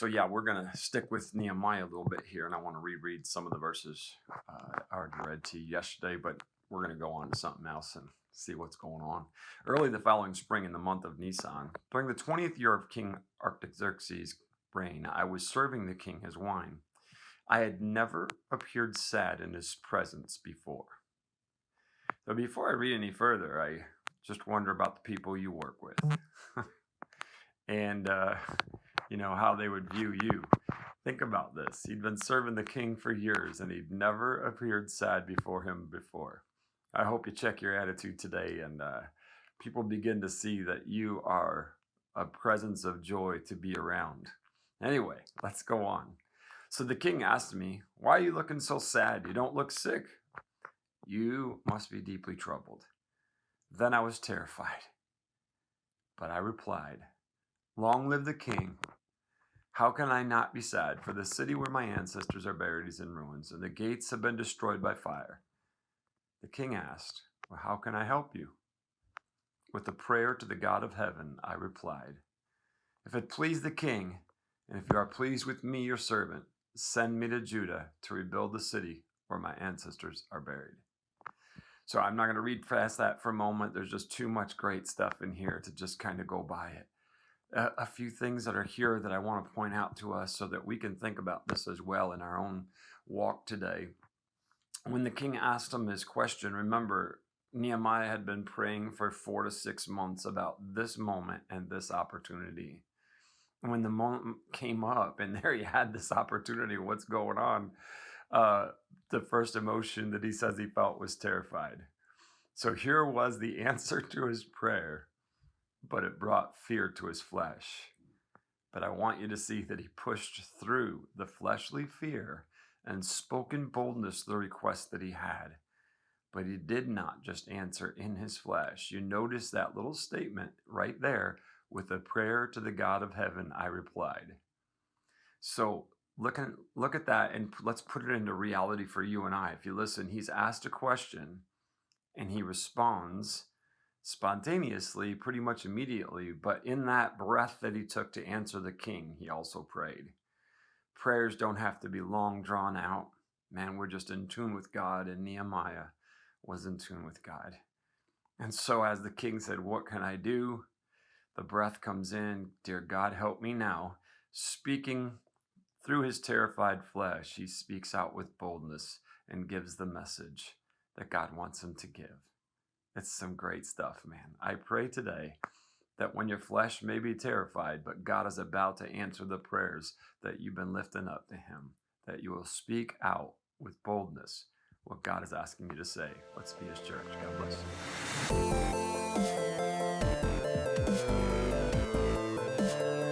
So yeah, we're gonna stick with Nehemiah a little bit here, and I want to reread some of the verses I already read to you yesterday, but we're gonna go on to something else and see what's going on. Early the following spring, in the month of Nisan, during the 20th year of King Artaxerxes' reign, I was serving the king his wine. I had never appeared sad in his presence before. So before I read any further, I just wonder about the people you work with. And how they would view you. Think about this. He'd been serving the king for years and he'd never appeared sad before him before. I hope you check your attitude today and people begin to see that you are a presence of joy to be around. Anyway, let's go on. So the king asked me, "Why are you looking so sad? You don't look sick." "You must be deeply troubled." Then I was terrified. But I replied, "Long live the king. How can I not be sad? For the city where my ancestors are buried is in ruins, and the gates have been destroyed by fire." The king asked, "Well, how can I help you?" With a prayer to the God of heaven, I replied, "If it please the king, and if you are pleased with me, your servant, send me to Judah to rebuild the city where my ancestors are buried." So I'm not going to read past that for a moment. There's just too much great stuff in here to just kind of go by it. A few things that are here that I want to point out to us so that we can think about this as well in our own walk today. When the king asked him his question, remember, Nehemiah had been praying for 4 to 6 months about this moment and this opportunity. And when the moment came up and there he had this opportunity, what's going on? The first emotion that he says he felt was terrified. So here was the answer to his prayer, but it brought fear to his flesh. But I want you to see that he pushed through the fleshly fear and spoke in boldness the request that he had. But he did not just answer in his flesh. You notice that little statement right there, with a prayer to the God of heaven, I replied. So look at that and let's put it into reality for you and I. If you listen, he's asked a question and he responds spontaneously, pretty much immediately, but in that breath that he took to answer the king, he also prayed. Prayers don't have to be long drawn out. Man, we're just in tune with God, and Nehemiah was in tune with God. And so as the king said, "What can I do?" the breath comes in, "Dear God, help me now." Speaking through his terrified flesh, he speaks out with boldness and gives the message that God wants him to give. It's some great stuff, man. I pray today that when your flesh may be terrified, but God is about to answer the prayers that you've been lifting up to him, that you will speak out with boldness what God is asking you to say. Let's be his church. God bless you.